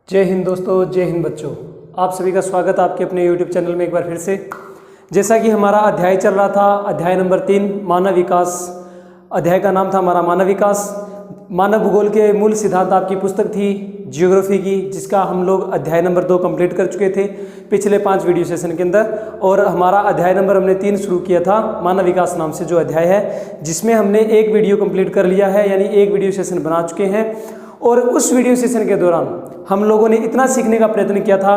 जय हिंद दोस्तों, जय हिंद बच्चों। आप सभी का स्वागत है आपके अपने YouTube चैनल में एक बार फिर से। जैसा कि हमारा अध्याय चल रहा था, अध्याय नंबर 3 मानव विकास। अध्याय का नाम था हमारा मानव विकास। मानव भूगोल के मूल सिद्धांत आपकी पुस्तक थी जियोग्राफी की, जिसका हम लोग अध्याय नंबर 2 कंप्लीट कर चुके थे पिछले 5 वीडियो सेशन के अंदर। और हमारा अध्याय नंबर हमने 3 शुरू किया था, मानव विकास नाम से जो अध्याय है, जिसमें हमने एक वीडियो कंप्लीट कर लिया है, यानी एक वीडियो सेशन बना चुके हैं। और उस वीडियो सेशन के दौरान हम लोगों ने इतना सीखने का प्रयत्न किया था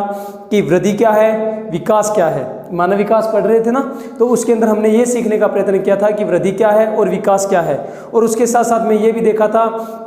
कि वृद्धि क्या है, विकास क्या है। मानव विकास पढ़ रहे थे ना, तो उसके अंदर हमने ये सीखने का प्रयत्न किया था कि वृद्धि क्या है और विकास क्या है। और उसके साथ साथ में ये भी देखा था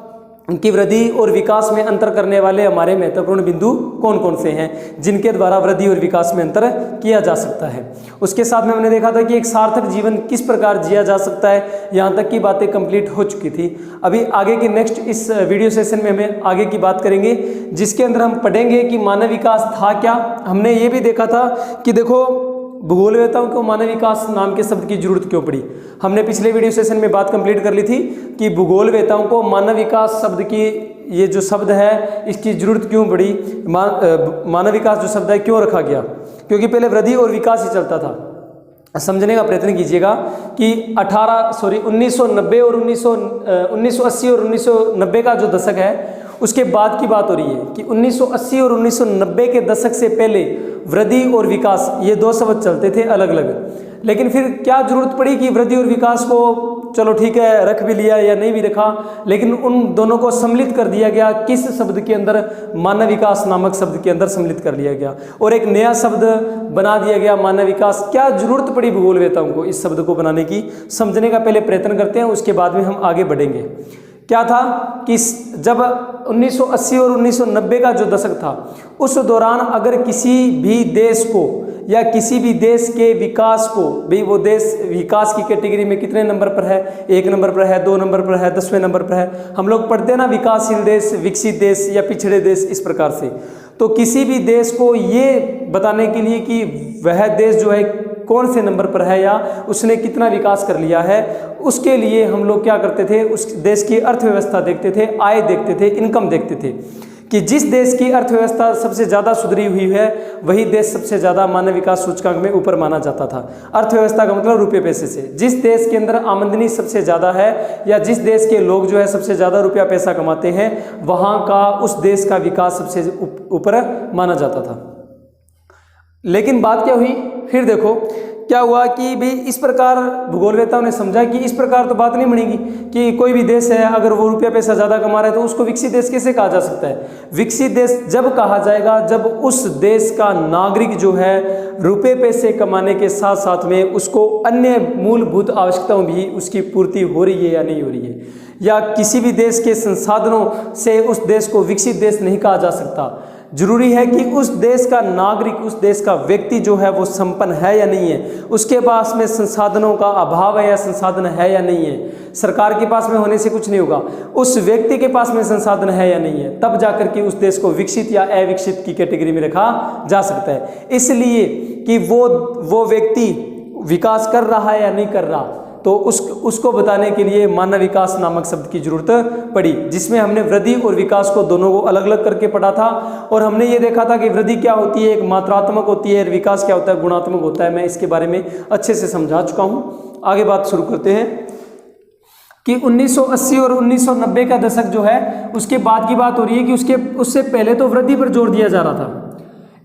कि वृद्धि और विकास में अंतर करने वाले हमारे महत्वपूर्ण बिंदु कौन कौन से हैं, जिनके द्वारा वृद्धि और विकास में अंतर किया जा सकता है। उसके साथ में हमने देखा था कि एक सार्थक जीवन किस प्रकार जिया जा सकता है। यहाँ तक की बातें कंप्लीट हो चुकी थी। अभी आगे की नेक्स्ट इस वीडियो सेशन में हमें आगे की बात करेंगे, जिसके अंदर हम पढ़ेंगे कि मानव विकास था क्या। हमने ये भी देखा था कि देखो, भूगोलवेत्ताओं को मानव विकास नाम के शब्द की जरूरत क्यों पड़ी। हमने पिछले वीडियो सेशन में बात कंप्लीट कर ली थी कि भूगोलवेत्ताओं को मानव विकास शब्द की, ये जो शब्द है, इसकी जरूरत क्यों पड़ी। मानव विकास जो शब्द है क्यों रखा गया, क्योंकि पहले वृद्धि और विकास ही चलता था। समझने का प्रयत्न कीजिएगा कि 1990 और 1980 और 1990 का जो दशक है, उसके बाद की बात हो रही है कि 1980 और 1990 के दशक से पहले वृद्धि और विकास ये दो शब्द चलते थे अलग अलग। लेकिन फिर क्या जरूरत पड़ी कि वृद्धि और विकास को, चलो ठीक है, रख भी लिया या नहीं भी रखा, लेकिन उन दोनों को सम्मिलित कर दिया गया। किस शब्द के अंदर? मानव विकास नामक शब्द के अंदर सम्मिलित कर लिया गया और एक नया शब्द बना दिया गया, मानव विकास। क्या जरूरत पड़ी भूगोलवेत्ताओं को इस शब्द को बनाने की, समझने का पहले प्रयत्न करते हैं, उसके बाद में हम आगे बढ़ेंगे। क्या था कि जब 1980 और 1990 का जो दशक था, उस दौरान अगर किसी भी देश को या किसी भी देश के विकास को, भाई वो देश विकास की कैटेगरी में कितने नंबर पर है, 1 नंबर पर है, 2 नंबर पर है, 10वें नंबर पर है, हम लोग पढ़ते हैं ना, विकासशील देश, विकसित देश या पिछड़े देश, इस प्रकार से। तो किसी भी देश को ये बताने के लिए कि वह देश जो है कौन से नंबर पर है या उसने कितना विकास कर लिया है, उसके लिए हम लोग क्या करते थे, उस देश की अर्थव्यवस्था देखते थे, आय देखते थे, इनकम देखते थे कि जिस देश की अर्थव्यवस्था सबसे ज़्यादा सुधरी हुई है, वही देश सबसे ज़्यादा मानव विकास सूचकांक में ऊपर माना जाता था। अर्थव्यवस्था का मतलब रुपये पैसे से। जिस देश के अंदर आमदनी सबसे ज़्यादा है या जिस देश के लोग जो है सबसे ज़्यादा रुपया पैसा कमाते हैं, वहाँ का, उस देश का विकास सबसे ऊपर माना जाता था। लेकिन बात क्या हुई, फिर देखो क्या हुआ कि भाई इस प्रकार भूगोलवेत्ताओं ने समझा कि इस प्रकार तो बात नहीं बनेगी कि कोई भी देश है, अगर वो रुपया पैसा ज़्यादा कमा रहा है तो उसको विकसित देश कैसे कहा जा सकता है। विकसित देश जब कहा जाएगा जब उस देश का नागरिक जो है रुपये पैसे कमाने के साथ साथ में उसको अन्य मूलभूत आवश्यकताओं भी उसकी पूर्ति हो रही है या नहीं हो रही है, या किसी भी देश के संसाधनों से उस देश को विकसित देश नहीं कहा जा सकता। जरूरी है कि उस देश का नागरिक, उस देश का व्यक्ति जो है वो संपन्न है या नहीं है, उसके पास में संसाधनों का अभाव है या संसाधन है या नहीं है। सरकार के पास में होने से कुछ नहीं होगा, उस व्यक्ति के पास में संसाधन है या नहीं है, तब जाकर के उस देश को विकसित या अविकसित की कैटेगरी में रखा जा सकता है। इसलिए कि वो व्यक्ति विकास कर रहा है या नहीं कर रहा, तो उसको बताने के लिए मानव विकास नामक शब्द की जरूरत पड़ी, जिसमें हमने वृद्धि और विकास को दोनों को अलग अलग करके पढ़ा था। और हमने ये देखा था कि वृद्धि क्या होती है, एक मात्रात्मक होती है, और विकास क्या होता है, गुणात्मक होता है। मैं इसके बारे में अच्छे से समझा चुका हूँ। आगे बात शुरू करते हैं कि 1980 और 1990 का दशक जो है, उसके बाद की बात हो रही है कि उससे पहले तो वृद्धि पर जोर दिया जा रहा था।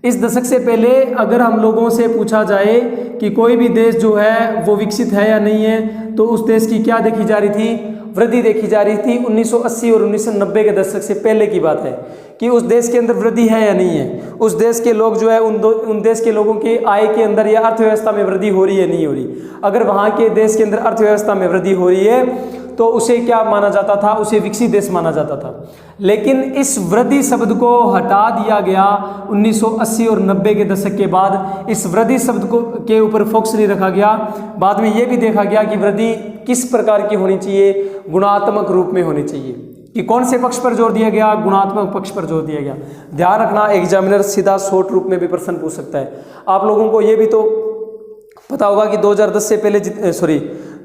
इस दशक से पहले अगर हम लोगों से पूछा जाए कि कोई भी देश जो है वो विकसित है या नहीं है, तो उस देश की क्या देखी जा रही थी, वृद्धि देखी जा रही थी। 1980 और 1990 के दशक से पहले की बात है कि उस देश के अंदर वृद्धि है या नहीं है, उस देश के लोग जो है उन देश के लोगों के आय के अंदर या अर्थव्यवस्था में वृद्धि हो रही है, नहीं हो रही। अगर वहाँ के देश के अंदर अर्थव्यवस्था में वृद्धि हो रही है तो उसे क्या माना जाता था, उसे विकसित देश माना जाता था। लेकिन इस वृद्धि शब्द को हटा दिया गया 1980 और 90 के दशक के बाद। इस वृद्धि शब्द को के ऊपर फोकस नहीं रखा गया। बाद में ये भी देखा गया कि वृद्धि किस प्रकार की होनी चाहिए, गुणात्मक रूप में होनी चाहिए। कि कौन से पक्ष पर जोर दिया गया, गुणात्मक पक्ष पर जोर दिया गया। ध्यान रखना, एग्जामिनर सीधा शॉर्ट रूप में भी प्रश्न पूछ सकता है। आप लोगों को ये भी तो पता होगा कि 2010 से पहले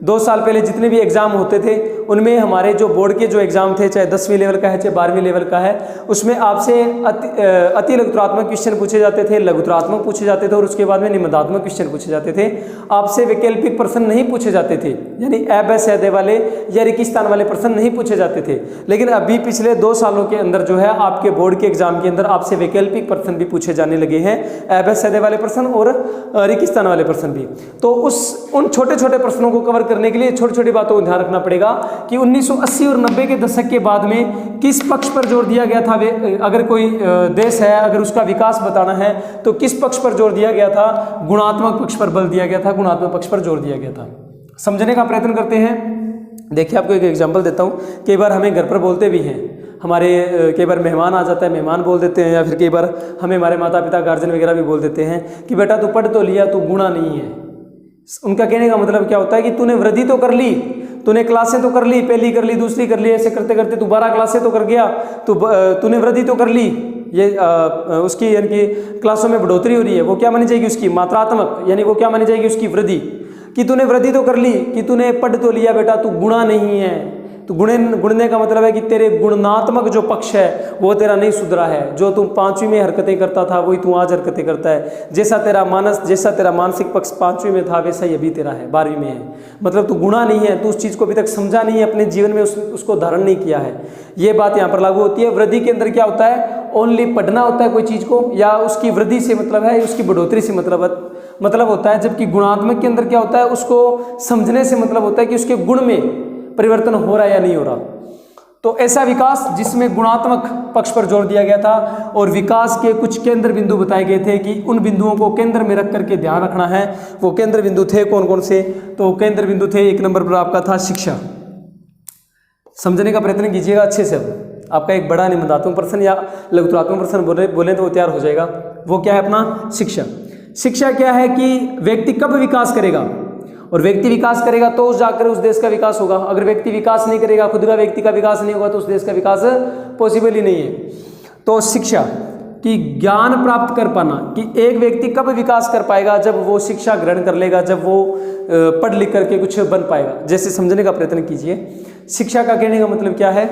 2 साल पहले जितने भी एग्जाम होते थे उनमें हमारे जो बोर्ड के जो एग्जाम थे, चाहे 10वीं लेवल का है चाहे 12वीं लेवल का है, उसमें आपसे अति लघुतरात्मक क्वेश्चन पूछे जाते थे, लघुतरात्मक पूछे जाते थे और उसके बाद में निबंधात्मक क्वेश्चन पूछे जाते थे। आपसे वैकल्पिक प्रश्न नहीं पूछे जाते थे, यानी ए ब से वाले या रेगिस्तान वाले प्रश्न नहीं पूछे जाते थे। लेकिन अभी पिछले 2 सालों के अंदर जो है आपके बोर्ड के एग्जाम के अंदर आपसे वैकल्पिक प्रश्न भी पूछे जाने लगे हैं, ए ब से वाले प्रश्न और रेगिस्तान वाले प्रश्न भी। तो उन छोटे छोटे प्रश्नों को कवर करने के लिए छोटी छोटी बातों को ध्यान रखना पड़ेगा कि 1980 और 90 के दशक के बाद में किस पक्ष पर जोर दिया गया था। अगर कोई देश है, अगर उसका विकास बताना है तो किस पक्ष पर जोर दिया गया था? गुणात्मक पक्ष पर बल दिया गया था, गुणात्मक पक्ष पर जोर दिया गया था। समझने का प्रयत्न करते हैं। देखिए आपको एक एग्जाम्पल देता हूँ। कई बार हमें घर पर बोलते भी हैं, हमारे कई बार मेहमान आ जाता है, मेहमान बोल देते हैं, या फिर कई बार हमें हमारे माता पिता गार्जियन वगैरह भी बोल देते हैं कि बेटा तू पढ़ तो लिया, तू गुणा नहीं है। उनका कहने का मतलब क्या होता है कि तूने वृद्धि तो कर ली, तूने क्लासें तो कर ली, पहली कर ली, दूसरी कर ली, ऐसे करते करते तू 12 क्लासें तो कर गया, तूने वृद्धि तो कर ली। ये उसकी यानी कि क्लासों में बढ़ोतरी हो रही है, वो क्या मानी जाएगी? उसकी मात्रात्मक, यानी वो क्या मानी जाएगी? उसकी वृद्धि। कि तूने वृद्धि तो कर ली, कि तूने पढ़ तो लिया बेटा, तू गुणा नहीं है। तो गुणने का मतलब है कि तेरे गुणात्मक जो पक्ष है वो तेरा नहीं सुधरा है। जो तुम 5वीं में हरकतें करता था वही तू आज हरकतें करता है। जैसा तेरा मानसिक पक्ष 5वीं में था वैसा ही अभी तेरा है, 12वीं में है। मतलब तू गुणा नहीं है, तू उस चीज़ को अभी तक समझा नहीं है, अपने जीवन में उसको धारण नहीं किया है। ये बात यहाँ पर लागू होती है। वृद्धि के अंदर क्या होता है? ओनली पढ़ना होता है कोई चीज़ को, या उसकी वृद्धि से मतलब है, उसकी बढ़ोतरी से मतलब होता है। जबकि गुणात्मक के अंदर क्या होता है? उसको समझने से मतलब होता है कि उसके गुण में परिवर्तन हो रहा है या नहीं हो रहा। तो ऐसा विकास जिसमें गुणात्मक पक्ष पर जोर दिया गया था और विकास के कुछ केंद्र बिंदु बताए गए थे कि उन बिंदुओं को केंद्र में रख करके ध्यान रखना है। वो केंद्र बिंदु थे कौन कौन से? तो केंद्र बिंदु थे, 1 नंबर पर आपका था शिक्षा। समझने का प्रयत्न कीजिएगा अच्छे से। अब आपका एक बड़ा निबंधात्मक प्रश्न या लघुतरात्मक प्रश्न बोले तो वो तैयार हो जाएगा। वो क्या है अपना? शिक्षा। शिक्षा क्या है कि व्यक्ति कब विकास करेगा, और व्यक्ति विकास करेगा तो जाकर उस देश का विकास होगा। अगर व्यक्ति विकास नहीं करेगा, खुद का व्यक्ति का विकास नहीं होगा, तो उस देश का विकास पॉसिबल ही नहीं है। तो शिक्षा कि ज्ञान प्राप्त कर पाना, कि एक व्यक्ति कब विकास कर पाएगा? जब वो शिक्षा ग्रहण कर लेगा, जब वो पढ़ लिख करके कुछ बन पाएगा। जैसे समझने का प्रयत्न कीजिए। शिक्षा का कहने का मतलब क्या है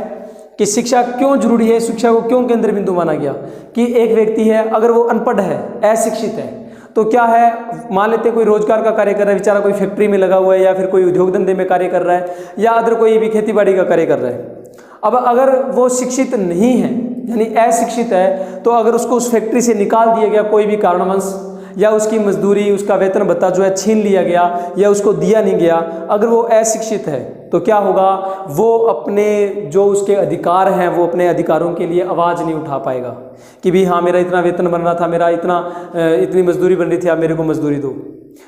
कि शिक्षा क्यों जरूरी है, शिक्षा को क्यों केंद्र बिंदु माना गया? कि एक व्यक्ति है, अगर वो अनपढ़ है, अशिक्षित है, तो क्या है, मान लेते कोई रोजगार का कार्य कर रहा है बेचारा, कोई फैक्ट्री में लगा हुआ है, या फिर कोई उद्योग धंधे में कार्य कर रहा है, या अदर कोई भी खेती बाड़ी का कार्य कर रहा है। अब अगर वो शिक्षित नहीं है, यानी अशिक्षित है, तो अगर उसको उस फैक्ट्री से निकाल दिया गया कोई भी कारणवश, या उसकी मजदूरी, उसका वेतन भत्ता जो है छीन लिया गया, या उसको दिया नहीं गया, अगर वो अशिक्षित है, तो क्या होगा? वो अपने जो उसके अधिकार हैं, वो अपने अधिकारों के लिए आवाज़ नहीं उठा पाएगा कि भी हाँ मेरा इतना वेतन बन रहा था, मेरा इतनी मजदूरी बन रही थी, आप मेरे को मजदूरी दो।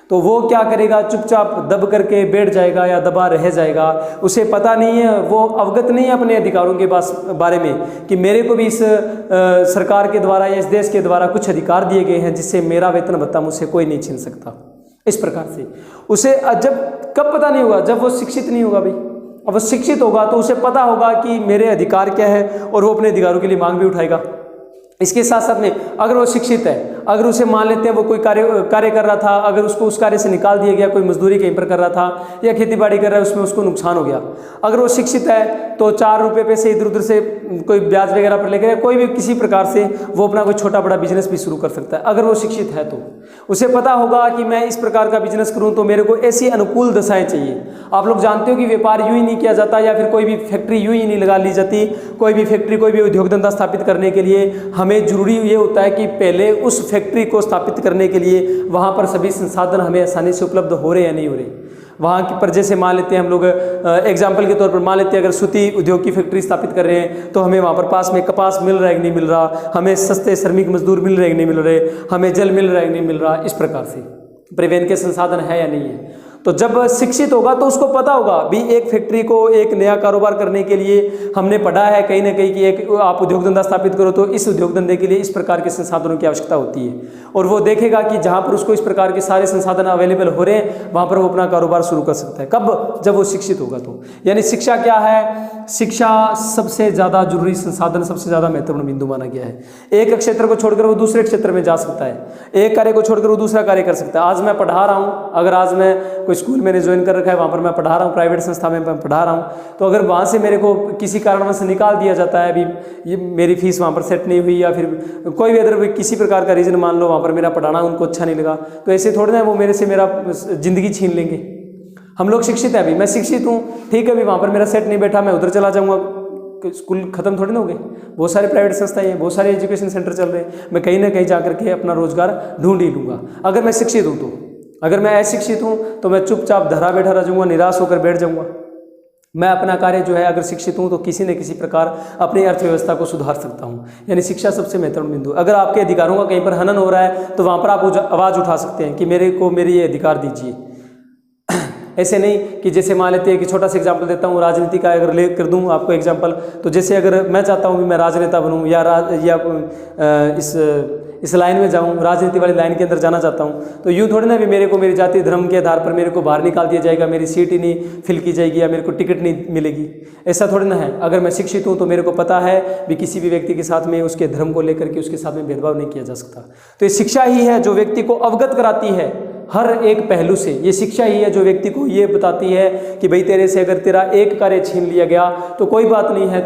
तो वो क्या करेगा? चुपचाप दब करके बैठ जाएगा या दबा रह जाएगा। उसे पता नहीं है, वो अवगत नहीं है अपने अधिकारों के बारे में कि मेरे को भी इस सरकार के द्वारा या इस देश के द्वारा कुछ अधिकार दिए गए हैं जिससे मेरा वेतन भत्ता मुझसे कोई नहीं छीन सकता। इस प्रकार से उसे जब कब पता नहीं होगा? जब वो शिक्षित नहीं होगा भाई। अब वो शिक्षित होगा तो उसे पता होगा कि मेरे अधिकार क्या है, और वो अपने अधिकारों के लिए मांग भी उठाएगा। इसके साथ साथ में अगर वो शिक्षित है, अगर उसे मान लेते हैं वो कोई कार्य कर रहा था, अगर उसको उस कार्य से निकाल दिया गया, कोई मजदूरी कहीं पर कर रहा था या खेती बाड़ी कर रहा है, उसमें उसको नुकसान हो गया, अगर वो शिक्षित है तो 4 रुपये पैसे इधर उधर से कोई ब्याज वगैरह पर लेकर कोई भी किसी प्रकार से वो अपना कोई छोटा बड़ा बिजनेस भी शुरू कर सकता है। अगर वो शिक्षित है तो उसे पता होगा कि मैं इस प्रकार का बिजनेस करूं तो मेरे को ऐसी अनुकूल दशाएं चाहिए। आप लोग जानते हो कि व्यापार यूं ही नहीं किया जाता, या फिर कोई भी फैक्ट्री यूं ही नहीं लगा ली जाती। कोई भी फैक्ट्री, कोई भी उद्योग धंधा स्थापित करने के लिए हमें जरूरी ये होता है कि पहले उस फैक्ट्री को स्थापित करने के लिए वहाँ पर सभी संसाधन हमें आसानी से उपलब्ध हो रहे या नहीं हो रहे। वहाँ पर जैसे मान लेते हैं हम लोग एग्जाम्पल के तौर पर मान लेते हैं अगर सूती उद्योग की फैक्ट्री स्थापित कर रहे हैं तो हमें वहाँ पर पास में कपास मिल रहा है कि नहीं मिल रहा, हमें सस्ते श्रमिक मजदूर मिल रहे हैं कि नहीं मिल रहे, हमें जल मिल रहा है कि नहीं मिल रहा। इस प्रकार से परिवहन के संसाधन है या नहीं है। तो जब शिक्षित होगा तो उसको पता होगा भी एक फैक्ट्री को, एक नया कारोबार करने के लिए हमने पढ़ा है कहीं ना कहीं कि एक आप उद्योग धंधा स्थापित करो तो इस उद्योग धंधे के लिए इस प्रकार के संसाधनों की आवश्यकता होती है, और वो देखेगा कि जहाँ पर उसको इस प्रकार के सारे संसाधन अवेलेबल हो रहे हैं वहाँ पर वो अपना कारोबार शुरू कर सकता है। कब? जब वो शिक्षित होगा। तो यानी शिक्षा क्या है? शिक्षा सबसे ज़्यादा जरूरी संसाधन, सबसे ज़्यादा महत्वपूर्ण बिंदु माना गया है। एक क्षेत्र को छोड़कर वो दूसरे क्षेत्र में जा सकता है, एक कार्य को छोड़कर वो दूसरा कार्य कर सकता है। आज मैं पढ़ा रहा हूँ, अगर आज मैं कोई स्कूल मैंने ज्वाइन कर रखा है, वहाँ पर मैं पढ़ा रहा हूँ, प्राइवेट संस्था में मैं पढ़ा रहा हूँ, तो अगर वहाँ से मेरे को किसी कारणवश निकाल दिया जाता है, अभी ये मेरी फीस वहाँ पर सेट नहीं हुई या फिर कोई भी अदर किसी प्रकार का रीज़न मान लो वहाँ पर मेरा पढ़ाना उनको अच्छा नहीं लगा, तो ऐसे थोड़ी ना वो मेरे से मेरा ज़िंदगी छीन लेंगे। हम लोग शिक्षित हैं, अभी मैं शिक्षित हूँ, ठीक है, अभी वहाँ पर मेरा सेट नहीं बैठा, मैं उधर चला जाऊँगा, स्कूल खत्म थोड़ी ना हो गए। बहुत सारे प्राइवेट संस्थाएं हैं, बहुत सारे एजुकेशन सेंटर चल रहे हैं, मैं कहीं ना कहीं जाकर के अपना रोजगार ढूंढ ही लूँगा अगर मैं शिक्षित हूँ। तो अगर मैं अशिक्षित हूँ तो मैं चुपचाप धरा बैठा रह जाऊँगा, निराश होकर बैठ जाऊँगा। मैं अपना कार्य जो है, अगर शिक्षित हूँ तो किसी न किसी प्रकार अपनी अर्थव्यवस्था को सुधार सकता हूँ। यानी शिक्षा सबसे महत्वपूर्ण बिंदु। अगर आपके अधिकारों का कहीं पर हनन हो रहा है तो वहाँ पर आप आवाज़ उठा सकते हैं कि मेरे को मेरे ये अधिकार दीजिए। ऐसे नहीं कि जैसे मान लेते हैं कि छोटा सा एग्जांपल देता हूँ, राजनीति का अगर ले कर दूँ आपको एग्जांपल, तो जैसे अगर मैं चाहता हूँ कि मैं राजनेता बनूँ या इस लाइन में जाऊँ, राजनीति वाली लाइन के अंदर जाना चाहता हूँ, तो यूँ थोड़ी ना भी मेरे को मेरी जाति धर्म के आधार पर मेरे को बाहर निकाल दिया जाएगा, मेरी सीट ही नहीं फिल की जाएगी या मेरे को टिकट नहीं मिलेगी। ऐसा थोड़ी ना है। अगर मैं शिक्षित हूँ तो मेरे को पता है भी किसी भी व्यक्ति के साथ में उसके धर्म को लेकर के उसके साथ में भेदभाव नहीं किया जा सकता। तो ये शिक्षा ही है जो व्यक्ति को अवगत कराती है हर एक पहलू से। ये शिक्षा ही है जो व्यक्ति को ये बताती है कि भाई तेरे से अगर तेरा एक कार्य छीन लिया गया तो कोई बात नहीं है,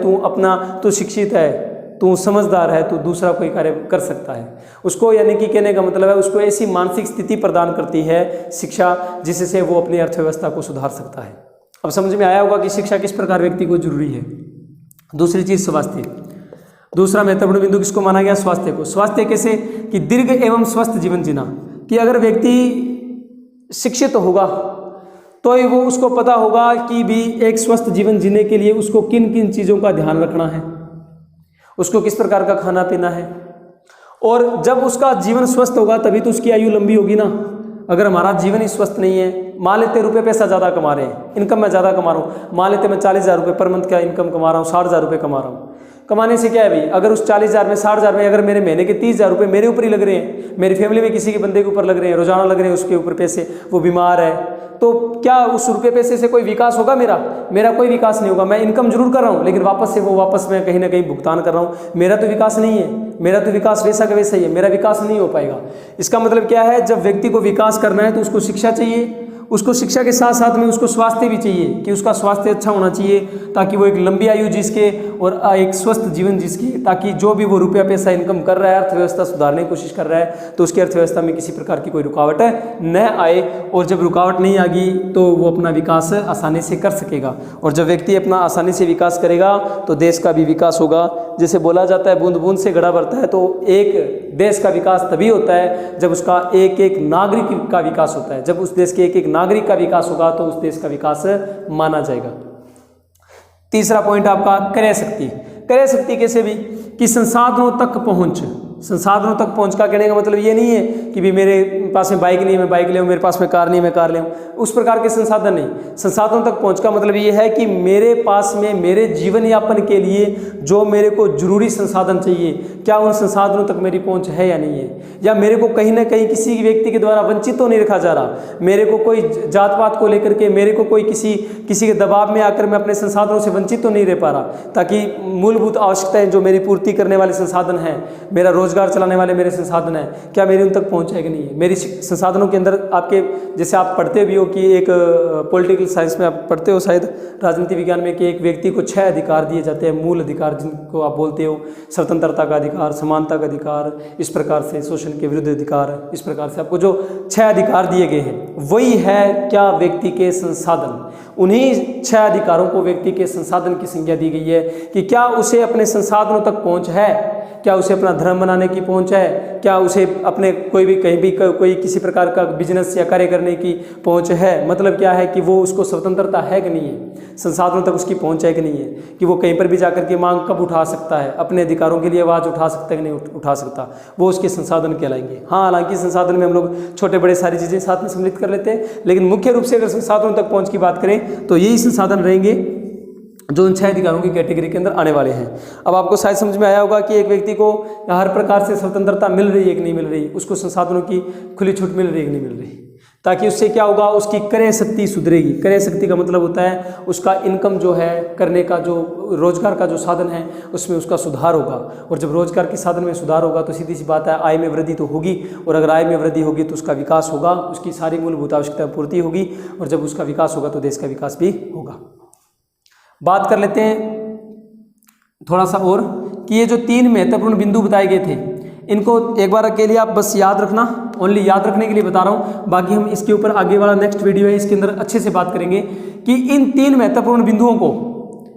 तू शिक्षित है, तू समझदार है, तू दूसरा कोई कार्य कर सकता है। उसको यानी कि कहने का मतलब है उसको ऐसी मानसिक स्थिति प्रदान करती है शिक्षा जिससे वो अपनी अर्थव्यवस्था को सुधार सकता है। अब समझ में आया होगा कि शिक्षा किस प्रकार व्यक्ति को जरूरी है। दूसरी चीज स्वास्थ्य। दूसरा महत्वपूर्ण बिंदु किसको माना गया? स्वास्थ्य को। स्वास्थ्य कैसे? कि दीर्घ एवं स्वस्थ जीवन जीना। कि अगर व्यक्ति शिक्षित होगा तो ही वो उसको पता होगा कि भी एक स्वस्थ जीवन जीने के लिए उसको किन किन चीज़ों का ध्यान रखना है, उसको किस प्रकार का खाना पीना है। और जब उसका जीवन स्वस्थ होगा तभी तो उसकी आयु लंबी होगी ना। अगर हमारा जीवन ही स्वस्थ नहीं है, मान लेते रुपये पैसा ज़्यादा कमा रहे हैं, इनकम मैं ज़्यादा कमा रहा हूँ, मान लेते मैं 40,000 रुपये पर मंथ का इनकम कमा रहा हूँ, 60,000 रुपये कमा रहा हूँ। कमाने से क्या है भाई, अगर उस 40,000 में 60,000 में अगर मेरे महीने के 30,000 रुपये मेरे ऊपर ही लग रहे हैं, मेरी फैमिली में किसी के बंदे के ऊपर लग रहे हैं, रोजाना लग रहे हैं उसके ऊपर पैसे, वो बीमार है, तो क्या उस रुपये पैसे से कोई विकास होगा? मेरा कोई विकास नहीं होगा। मैं इनकम जरूर कर रहा हूँ लेकिन वापस मैं कहीं ना कहीं भुगतान कर रहा हूँ, मेरा तो विकास नहीं है। मेरा तो विकास वैसा का वैसा ही है, मेरा विकास नहीं हो पाएगा। इसका मतलब क्या है, जब व्यक्ति को विकास करना है तो उसको शिक्षा चाहिए, उसको शिक्षा के साथ साथ में उसको स्वास्थ्य भी चाहिए कि उसका स्वास्थ्य अच्छा होना चाहिए ताकि वो एक लंबी आयु जिसके और एक स्वस्थ जीवन जिसकी, ताकि जो भी वो रुपया पैसा इनकम कर रहा है, अर्थव्यवस्था सुधारने की कोशिश कर रहा है, तो उसकी अर्थव्यवस्था में किसी प्रकार की कोई रुकावट न आए। और जब रुकावट नहीं आएगी तो वो अपना विकास आसानी से कर सकेगा। और जब व्यक्ति अपना आसानी से विकास करेगा तो देश का भी विकास होगा। जैसे बोला जाता है बूंद बूंद से घड़ा भरता है, तो एक देश का विकास तभी होता है जब उसका एक एक नागरिक का विकास होता है। जब उस देश के एक एक नागरिक का विकास होगा तो उस देश का विकास माना जाएगा। तीसरा पॉइंट आपका क्रय शक्ति। क्रय शक्ति कैसे भी? कि संसाधनों तक पहुंच। संसाधनों तक पहुंच का कहने का मतलब ये नहीं है कि भी मेरे पास में बाइक नहीं मैं बाइक ले, मेरे पास में कार नहीं मैं कार ले, उस प्रकार के संसाधन नहीं। संसाधनों तक पहुंच का मतलब ये है कि मेरे पास में मेरे जीवन यापन के लिए जो मेरे को जरूरी संसाधन चाहिए, क्या उन संसाधनों तक मेरी पहुंच है या नहीं है, या मेरे को कहीं ना कहीं किसी व्यक्ति के द्वारा वंचित तो नहीं रखा जा रहा। मेरे को कोई जात पात को लेकर के मेरे को कोई किसी के दबाव में आकर मैं अपने संसाधनों से वंचित तो नहीं रह पा रहा, ताकि मूलभूत आवश्यकताएं जो मेरी पूर्ति करने वाले संसाधन हैं, मेरा रोजगार चलाने वाले मेरे संसाधन हैं, क्या मेरी उन तक पहुंच है कि नहीं है। मेरी संसाधनों के अंदर आपके, जैसे आप पढ़ते भी हो कि एक पॉलिटिकल साइंस में आप पढ़ते हो शायद, राजनीति विज्ञान में, कि एक व्यक्ति को 6 अधिकार दिए जाते हैं, मूल अधिकार जिनको आप बोलते हो, स्वतंत्रता का अधिकार, समानता का अधिकार, इस प्रकार से शोषण के विरुद्ध अधिकार, इस प्रकार से आपको जो 6 अधिकार दिए गए हैं वही है क्या व्यक्ति के संसाधन। उन्हीं 6 अधिकारों को व्यक्ति के संसाधन की संज्ञा दी गई है कि क्या उसे अपने संसाधनों तक पहुंच है, क्या उसे अपना धर्म बनाने की पहुंच है, क्या उसे अपने कोई भी कहीं भी कोई किसी प्रकार का बिजनेस या कार्य करने की पहुंच है। मतलब क्या है कि वो उसको स्वतंत्रता है कि नहीं है, संसाधनों तक उसकी पहुंच है कि नहीं है, कि वो कहीं पर भी जाकर के मांग कब उठा सकता है, अपने अधिकारों के लिए आवाज़ उठा सकता है कि नहीं उठा सकता, वो उसके संसाधन कहलाएंगे। हाँ, हालांकि संसाधन में हम लोग छोटे बड़े सारी चीज़ें साथ में सम्मिलित कर लेते हैं, लेकिन मुख्य रूप से अगर संसाधनों तक पहुँच की बात करें तो यही संसाधन रहेंगे जो उन 6 अधिकारों की कैटेगरी के अंदर आने वाले हैं। अब आपको शायद समझ में आया होगा कि एक व्यक्ति को हर प्रकार से स्वतंत्रता मिल रही है कि नहीं मिल रही, उसको संसाधनों की खुली छूट मिल रही है कि नहीं मिल रही। ताकि उससे क्या होगा, उसकी क्रय शक्ति सुधरेगी। क्रय शक्ति का मतलब होता है उसका इनकम जो है करने का, जो रोजगार का जो साधन है उसमें उसका सुधार होगा। और जब रोजगार के साधन में सुधार होगा तो सीधी सी बात है आय में वृद्धि तो होगी, और अगर आय में वृद्धि होगी तो उसका विकास होगा, उसकी सारी मूलभूत आवश्यकता पूर्ति होगी, और जब उसका विकास होगा तो देश का विकास भी होगा। बात कर लेते हैं थोड़ा सा और कि ये जो 3 महत्वपूर्ण बिंदु बताए गए थे इनको एक बार के लिए आप बस याद रखना, ओनली याद रखने के लिए बता रहा हूँ। बाकी हम इसके ऊपर आगे वाला नेक्स्ट वीडियो है इसके अंदर अच्छे से बात करेंगे कि इन 3 महत्वपूर्ण बिंदुओं को,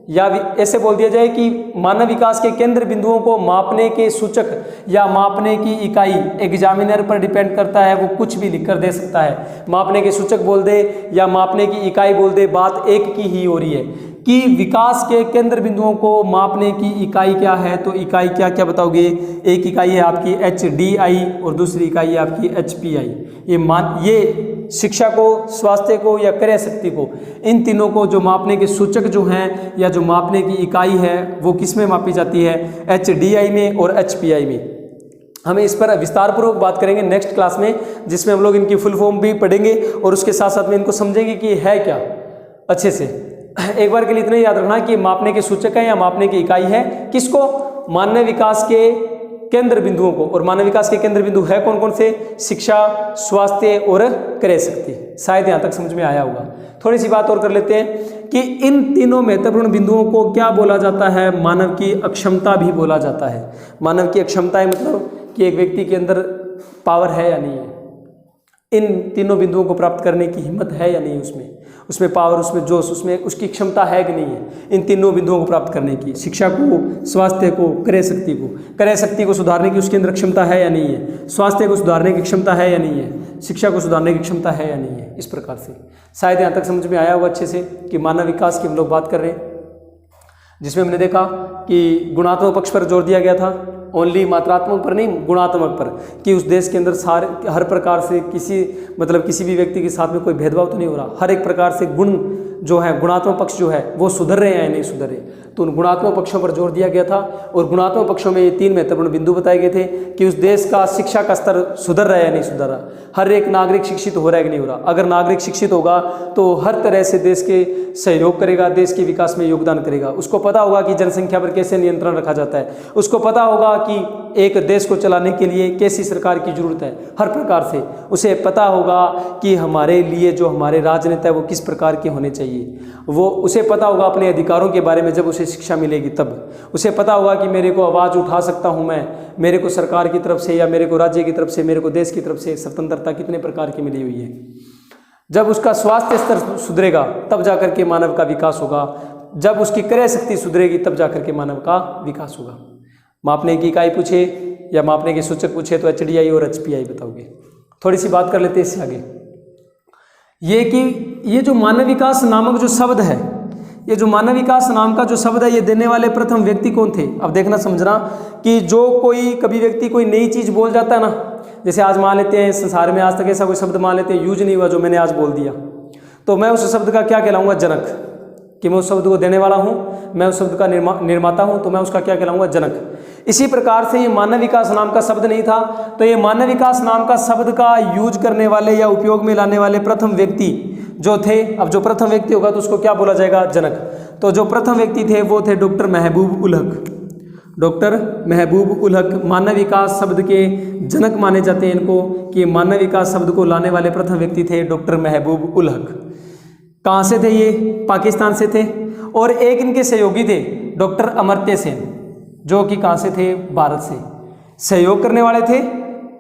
या ऐसे बोल दिया जाए कि मानव विकास के केंद्र बिंदुओं को मापने के सूचक या मापने की इकाई एग्जामिनर पर डिपेंड करता है। वो कुछ भी लिख कर दे सकता है, मापने के सूचक बोल दे या मापने की इकाई बोल दे, बात एक की ही हो रही है कि विकास के केंद्र बिंदुओं को मापने की इकाई क्या है। तो इकाई क्या क्या बताओगे, एक इकाई है आपकी HDI और दूसरी इकाई है आपकी HPI। ये शिक्षा को, स्वास्थ्य को या क्रय शक्ति को, इन तीनों को जो मापने के सूचक जो हैं या जो मापने की इकाई है वो किस में मापी जाती है, HDI में और HPI में। हम इस पर विस्तार पूर्वक बात करेंगे नेक्स्ट क्लास में, जिसमें हम लोग इनकी फुल फॉर्म भी पढ़ेंगे और उसके साथ साथ में इनको समझेंगे कि है क्या अच्छे से। एक बार के लिए इतना ही याद रखना कि मापने के सूचक है या मापने की इकाई है किसको, मानव विकास के केंद्र बिंदुओं को। और मानव विकास के केंद्र बिंदु है कौन कौन से, शिक्षा, स्वास्थ्य और क्रय शक्ति। शायद यहाँ तक समझ में आया होगा। थोड़ी सी बात और कर लेते हैं कि इन तीनों महत्वपूर्ण बिंदुओं को क्या बोला जाता है, मानव की अक्षमता भी बोला जाता है। मानव की अक्षमता है मतलब कि एक व्यक्ति के अंदर पावर है या नहीं है, इन तीनों बिंदुओं को प्राप्त करने की हिम्मत है या नहीं, उसमें पावर, उसमें जोश, उसमें उसकी क्षमता है कि नहीं है, इन तीनों बिंदुओं को प्राप्त करने की, शिक्षा को, स्वास्थ्य को, क्रय शक्ति को। क्रय शक्ति को सुधारने की उसके अंदर क्षमता है या नहीं है, स्वास्थ्य को सुधारने की क्षमता है या नहीं है, शिक्षा को सुधारने की क्षमता है या नहीं है। इस प्रकार से शायद यहाँ तक समझ में आया होगा अच्छे से कि मानव विकास की हम लोग बात कर रहे हैं, जिसमें हमने देखा कि गुणात्मक पक्ष पर जोर दिया गया था, ओनली मात्रात्मक पर नहीं, गुणात्मक पर, कि उस देश के अंदर सारे हर प्रकार से किसी भी व्यक्ति के साथ में कोई भेदभाव तो नहीं हो रहा, हर एक प्रकार से गुण जो है, गुणात्मक पक्ष जो है वो सुधर रहे हैं या नहीं सुधर रहे। तो उन गुणात्मक पक्षों पर जोर दिया गया था और गुणात्मक पक्षों में ये 3 महत्वपूर्ण बिंदु बताए गए थे कि उस देश का शिक्षा का स्तर सुधर रहा है या नहीं सुधर रहा, हर एक नागरिक शिक्षित हो रहा है कि नहीं हो रहा। अगर नागरिक शिक्षित होगा तो हर तरह से देश के सहयोग करेगा, देश के विकास में योगदान करेगा। उसको पता होगा कि जनसंख्या पर कैसे नियंत्रण रखा जाता है, उसको पता होगा कि एक देश को चलाने के लिए कैसी सरकार की जरूरत है, हर प्रकार से उसे पता होगा कि हमारे लिए जो हमारे राजनेता है वो किस प्रकार के होने चाहिए, वो उसे पता होगा अपने अधिकारों के बारे में। जब उसे शिक्षा मिलेगी तब उसे पता होगा कि मेरे को आवाज़ उठा सकता हूँ मैं, मेरे को सरकार की तरफ से या मेरे को राज्य की तरफ से, मेरे को देश की तरफ से स्वतंत्रता कितने प्रकार की मिली हुई है। जब उसका स्वास्थ्य स्तर सुधरेगा तब जाकर के मानव का विकास होगा, जब उसकी क्रय शक्ति सुधरेगी तब जाकर के मानव का विकास होगा। मापने की इकाई पूछे या मापने के सूचक पूछे तो HDI और HPI बताओगे। थोड़ी सी बात कर लेते हैं इससे आगे, ये कि ये जो मानव विकास नामक जो शब्द है, ये जो मानव विकास नाम का जो शब्द है, ये देने वाले प्रथम व्यक्ति कौन थे। अब देखना समझना कि जो कोई कभी व्यक्ति कोई नई चीज़ बोल जाता है ना, जैसे आज मान लेते हैं संसार में आज तक ऐसा कोई शब्द मान लेते हैं यूज नहीं हुआ जो मैंने आज बोल दिया, तो मैं उस शब्द का क्या कहलाऊंगा, जनक, कि मैं उस शब्द को देने वाला हूँ, मैं उस शब्द का निर्माता हूँ, तो मैं उसका क्या कहलाऊंगा, जनक। इसी प्रकार से ये मानव विकास नाम का शब्द नहीं था, तो ये मानव विकास नाम का शब्द का यूज करने वाले या उपयोग में लाने वाले प्रथम व्यक्ति जो थे, अब जो प्रथम व्यक्ति होगा तो उसको क्या बोला जाएगा, जनक। तो जो प्रथम व्यक्ति थे वो थे डॉक्टर महबूब उल हक। डॉक्टर महबूब उल हक मानव विकास शब्द के जनक माने जाते हैं इनको, कि मानव विकास शब्द को लाने वाले प्रथम व्यक्ति थे डॉक्टर महबूब उल हक। कहाँ से थे ये, पाकिस्तान से थे। और एक इनके सहयोगी थे डॉक्टर अमर्त्य सेन, जो कि कहाँ से थे, भारत से। सहयोग करने वाले थे,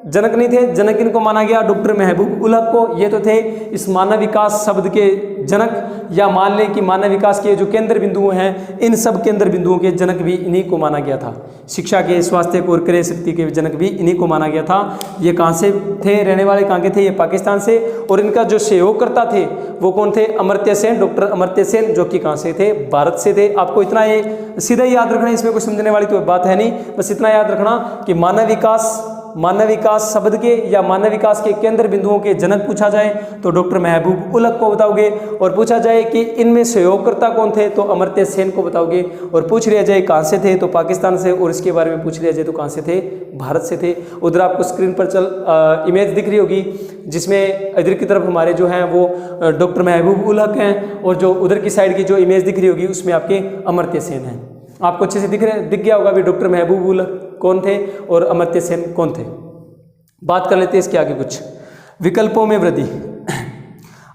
जनक नहीं थे। जनक इनको माना गया डॉक्टर महबूब उल हक को। ये तो थे इस मानव विकास शब्द के जनक, या मान लें कि मानव विकास के जो केंद्र बिंदु हैं, इन सब केंद्र बिंदुओं के जनक भी इन्हीं को माना गया था। शिक्षा के, स्वास्थ्य को और क्रय शक्ति के जनक भी इन्हीं को माना गया था। ये कहाँ से थे, रहने वाले कहाँ के थे, ये पाकिस्तान से। और इनका जो सहयोगकर्ता थे वो कौन थे, अमर्त्य सेन, डॉक्टर अमर्त्य सेन, जो कि कहाँ से थे, भारत से थे। आपको इतना ये सीधा ही याद रखना, इसमें कोई समझने वाली तो बात है नहीं, बस इतना याद रखना कि मानव विकास मानव विकास शब्द के या मानव विकास के केंद्र बिंदुओं के जनक पूछा जाए तो डॉक्टर महबूब उल हक को बताओगे, और पूछा जाए कि इनमें सहयोगकर्ता कौन थे तो अमर्त्य सेन को बताओगे, और पूछ लिया जाए कहाँ से थे तो पाकिस्तान से, और इसके बारे में पूछ लिया जाए तो कहाँ से थे, भारत से थे। उधर आपको स्क्रीन पर इमेज दिख रही होगी जिसमें इधर की तरफ हमारे जो हैं वो डॉक्टर महबूब उल हक हैं, और जो उधर की साइड की जो इमेज दिख रही होगी उसमें आपके अमर्त्य सेन हैं। आपको अच्छे से दिख गया होगा भी डॉक्टर महबूब उल हक कौन थे और अमर्त्य सेन कौन थे। बात कर लेते हैं इसके आगे कुछ विकल्पों में वृद्धि।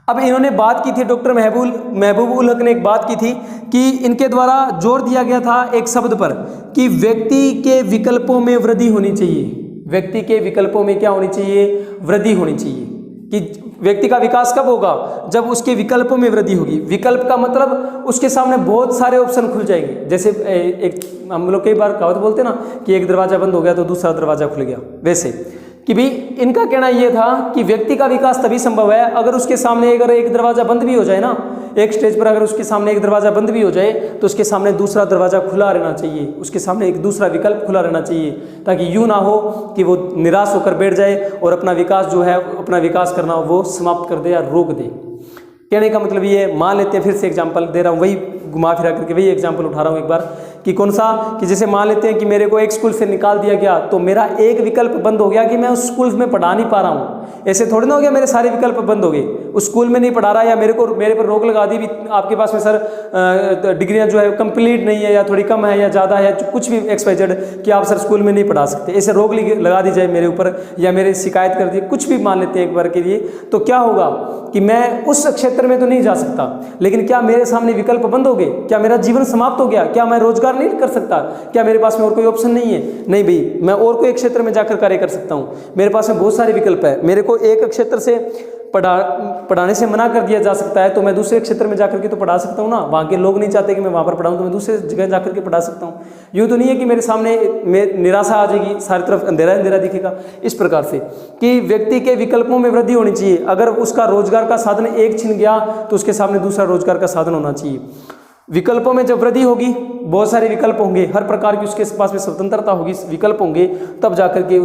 अब इन्होंने बात की थी, डॉक्टर महबूब उल हक ने एक बात की थी कि इनके द्वारा जोर दिया गया था एक शब्द पर कि व्यक्ति के विकल्पों में वृद्धि होनी चाहिए। व्यक्ति के विकल्पों में क्या होनी चाहिए? वृद्धि होनी चाहिए। कि व्यक्ति का विकास कब होगा? जब उसके विकल्पों में वृद्धि होगी। विकल्प का मतलब उसके सामने बहुत सारे ऑप्शन खुल जाएंगे। जैसे एक हम लोग कई बार कहावत बोलते हैं ना कि एक दरवाजा बंद हो गया तो दूसरा दरवाजा खुल गया, वैसे कि भाई इनका कहना यह था कि व्यक्ति का विकास तभी संभव है अगर उसके सामने अगर एक दरवाजा बंद भी हो जाए ना, एक स्टेज पर अगर उसके सामने एक दरवाजा बंद भी हो जाए तो उसके सामने दूसरा दरवाजा खुला रहना चाहिए, उसके सामने एक दूसरा विकल्प खुला रहना चाहिए, ताकि यूँ ना हो कि वो निराश होकर बैठ जाए और अपना विकास जो है, अपना विकास करना वो समाप्त कर दे या रोक दे। कहने का मतलब ये है, मान लेते हैं, फिर से एग्जाम्पल दे रहा हूँ, वही घुमा फिरा करके वही एग्जाम्पल उठा रहा हूँ एक बार कि कौन सा, कि जैसे मान लेते हैं कि मेरे को एक स्कूल से निकाल दिया गया तो मेरा एक विकल्प बंद हो गया कि मैं उस स्कूल में पढ़ा नहीं पा रहा हूँ। ऐसे थोड़ी ना हो गया मेरे सारे विकल्प बंद हो गए, उस स्कूल में नहीं पढ़ा रहा, या मेरे पर रोक लगा दी भी आपके पास में सर डिग्रियाँ जो है कंप्लीट नहीं है या थोड़ी कम है या ज़्यादा है, कुछ भी XYZ कि आप सर स्कूल में नहीं पढ़ा सकते, ऐसे रोक लगा दी जाए मेरे ऊपर या मेरे शिकायत कर दी, कुछ भी मान लेते हैं एक बार के लिए, तो क्या होगा कि मैं उस क्षेत्र में तो नहीं जा सकता, लेकिन क्या मेरे सामने विकल्प बंद हो गए? क्या मेरा जीवन समाप्त हो गया? क्या मैं रोजगार नहीं कर सकता? क्या मेरे पास में और कोई ऑप्शन नहीं है? नहीं भाई, मैं और कोई एक क्षेत्र में जाकर कार्य कर सकता हूँ। मेरे पास में बहुत सारे विकल्प है। मेरे को एक क्षेत्र से पढ़ाने से मना कर दिया जा सकता है तो मैं दूसरे क्षेत्र में जाकर के तो पढ़ा सकता हूँ ना। वहाँ के लोग नहीं चाहते कि मैं वहाँ पर पढ़ाऊँ तो मैं दूसरे जगह जाकर के पढ़ा सकता हूँ। यूँ तो नहीं है कि मेरे सामने निराशा आ जाएगी, सारी तरफ अंधेरा अंधेरा दिखेगा। इस प्रकार से कि व्यक्ति के विकल्पों में वृद्धि होनी चाहिए। अगर उसका रोजगार का साधन एक छिन गया तो उसके सामने दूसरा रोजगार का साधन होना चाहिए। विकल्पों में जब वृद्धि होगी, बहुत सारे विकल्प होंगे, हर प्रकार की उसके पास में स्वतंत्रता होगी, विकल्प होंगे, तब जाकर के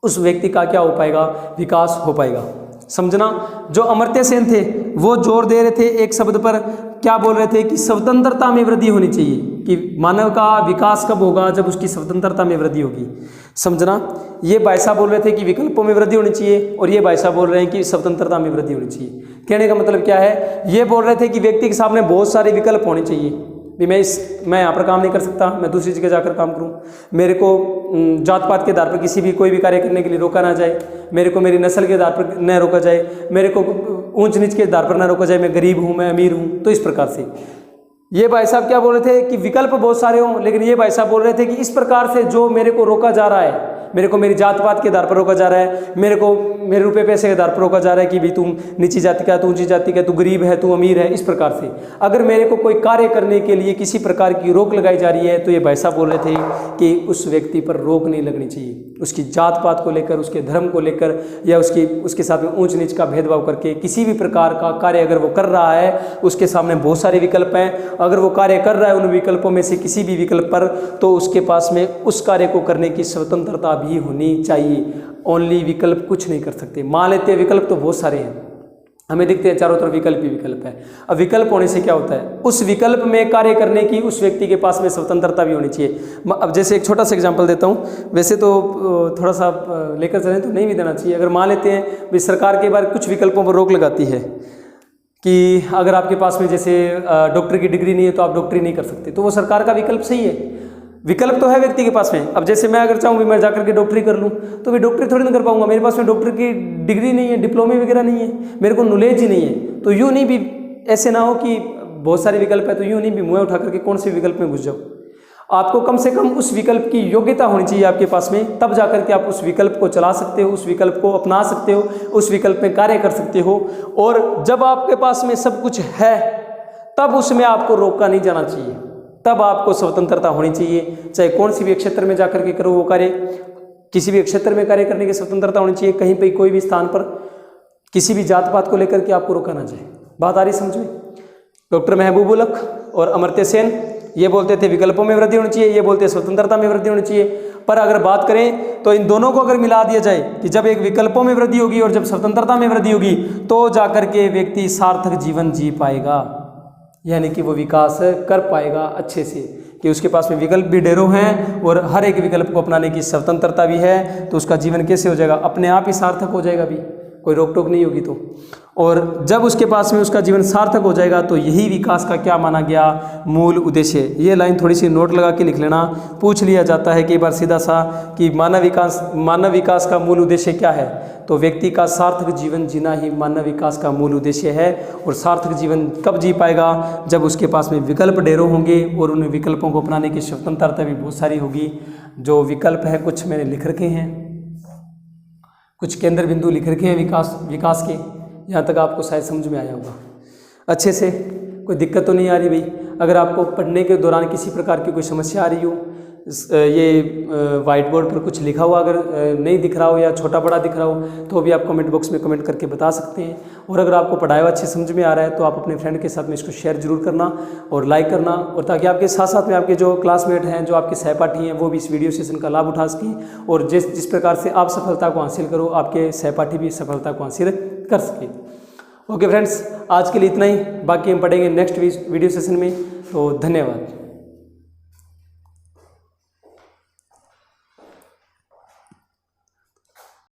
उस व्यक्ति का क्या हो पाएगा? विकास हो पाएगा। समझना। जो अमर्त्य सेन थे वो जोर दे रहे थे एक शब्द पर, क्या बोल रहे थे कि स्वतंत्रता में वृद्धि होनी चाहिए, कि मानव का विकास कब होगा? जब उसकी स्वतंत्रता में वृद्धि होगी। समझना। ये भाई साहब बोल रहे थे कि विकल्पों में वृद्धि होनी चाहिए और ये भाई साहब बोल रहे हैं कि स्वतंत्रता में वृद्धि होनी चाहिए। कहने का मतलब क्या है? ये बोल रहे थे कि व्यक्ति के सामने बहुत सारे विकल्प होने चाहिए भी मैं यहाँ पर काम नहीं कर सकता, मैं दूसरी जगह जाकर काम करूँ, मेरे को जात पात के आधार पर किसी भी कोई भी कार्य करने के लिए रोका ना जाए, मेरे को मेरी नस्ल के आधार पर न रोका जाए, मेरे को ऊंच नीच के आधार पर न रोका जाए, मैं गरीब हूँ, मैं अमीर हूँ। तो इस प्रकार से ये भाई साहब क्या बोल रहे थे कि विकल्प बहुत सारे हों, लेकिन ये भाई साहब बोल रहे थे कि इस प्रकार से जो मेरे को रोका जा रहा है, मेरे को मेरी जात पात के आधार पर रोका जा रहा है, मेरे को मेरे रुपए पैसे के आधार पर रोका जा रहा है कि भाई तुम नीची जाति का, तू ऊंची जाति का, तू गरीब है, तू अमीर है। इस प्रकार से अगर मेरे को कोई कार्य करने के लिए किसी प्रकार की रोक लगाई जा रही है तो ये भाई साहब बोल रहे थे कि उस व्यक्ति पर रोक नहीं लगनी चाहिए। उसकी जात पात को लेकर, उसके धर्म को लेकर या उसके साथ में ऊंच नीच का भेदभाव करके किसी भी प्रकार का कार्य अगर वो कर रहा है, उसके सामने बहुत सारे विकल्प हैं, अगर वो कार्य कर रहा है उन विकल्पों में से किसी भी विकल्प पर, तो उसके पास में उस कार्य को करने की स्वतंत्रता भी होनी चाहिए। ओनली विकल्प कुछ नहीं कर सकते। मान लेते हैं विकल्प तो बहुत सारे हैं, हमें दिखते हैं चारों तरफ विकल्प ही विकल्प है। अब विकल्प होने से क्या होता है? उस विकल्प में कार्य करने की उस व्यक्ति के पास में स्वतंत्रता भी होनी चाहिए। अब जैसे एक छोटा सा एग्जांपल देता हूँ, वैसे तो थोड़ा सा लेकर चलें तो नहीं भी देना चाहिए। अगर मान लेते हैं भाई सरकार के बार कुछ विकल्पों पर रोक लगाती है कि अगर आपके पास में जैसे डॉक्टर की डिग्री नहीं है तो आप डॉक्टरी नहीं कर सकते, तो वो सरकार का विकल्प सही है। विकल्प तो है व्यक्ति के पास में। अब जैसे मैं अगर चाहूँ भी मैं जाकर के डॉक्टरी कर लूँ तो भी डॉक्टरी थोड़ी ना कर पाऊंगा, मेरे पास में डॉक्टर की डिग्री नहीं है, डिप्लोमे वगैरह नहीं है, मेरे को नॉलेज ही नहीं है। तो यूँ नहीं भी ऐसे ना हो कि बहुत सारे विकल्प है तो यूँ नहीं भी मुँह उठा करके कौन से विकल्प में घुस जाओ। आपको कम से कम उस विकल्प की योग्यता होनी चाहिए आपके पास में, तब जाकर के आप उस विकल्प को चला सकते हो, उस विकल्प को अपना सकते हो, उस विकल्प में कार्य कर सकते हो। और जब आपके पास में सब कुछ है तब उसमें आपको रोका नहीं जाना चाहिए, तब आपको स्वतंत्रता होनी चाहिए। चाहे कौन सी भी क्षेत्र में जाकर के करो वो कार्य, किसी भी क्षेत्र में कार्य करने की स्वतंत्रता होनी चाहिए। कहीं पे कोई भी स्थान पर किसी भी जात पात को लेकर के आपको रोका ना जाए। बात आ रही समझ में? डॉक्टर महबूब उल हक और अमर्त्य सेन ये बोलते थे विकल्पों में वृद्धि होनी चाहिए, ये बोलते स्वतंत्रता में वृद्धि होनी चाहिए। पर अगर बात करें तो इन दोनों को अगर मिला दिया जाए कि जब एक विकल्पों में वृद्धि होगी और जब स्वतंत्रता में वृद्धि होगी तो जाकर के व्यक्ति सार्थक जीवन जी पाएगा, यानी कि वो विकास कर पाएगा अच्छे से, कि उसके पास में विकल्प भी ढेरों हैं और हर एक विकल्प को अपनाने की स्वतंत्रता भी है, तो उसका जीवन कैसे हो जाएगा, अपने आप ही सार्थक हो जाएगा भी, कोई रोक टोक नहीं होगी तो। और जब उसके पास में उसका जीवन सार्थक हो जाएगा तो यही विकास का क्या माना गया, मूल उद्देश्य। ये लाइन थोड़ी सी नोट लगा के लिख लेना, पूछ लिया जाता है कई बार सीधा सा कि मानव विकास का मूल उद्देश्य क्या है, तो व्यक्ति का सार्थक जीवन जीना ही मानव विकास का मूल उद्देश्य है। और सार्थक जीवन कब जी पाएगा, जब उसके पास में विकल्प ढेरों होंगे और उन विकल्पों को अपनाने की स्वतंत्रता भी बहुत सारी होगी। जो विकल्प है कुछ मैंने लिख रखे हैं, कुछ केंद्र बिंदु लिख रखे हैं विकास के, यहाँ तक आपको शायद समझ में आया होगा अच्छे से, कोई दिक्कत तो नहीं आ रही भाई। अगर आपको पढ़ने के दौरान किसी प्रकार की कोई समस्या आ रही हो, ये वाइट बोर्ड पर कुछ लिखा हुआ अगर नहीं दिख रहा हो या छोटा बड़ा दिख रहा हो तो भी आप कमेंट बॉक्स में कमेंट करके बता सकते हैं। और अगर आपको पढ़ाया हुआ अच्छे समझ में आ रहा है तो आप अपने फ्रेंड के साथ में इसको शेयर जरूर करना और लाइक करना, और ताकि आपके साथ साथ में आपके जो क्लासमेट हैं, जो आपके सहपाठी हैं, वो भी इस वीडियो सेशन का लाभ उठा सकें। और जिस प्रकार से आप सफलता को हासिल करो, आपके सहपाठी भी सफलता को हासिल कर सकें। ओके फ्रेंड्स, आज के लिए इतना ही, बाकी हम पढ़ेंगे नेक्स्ट वीडियो सेशन में। तो धन्यवाद।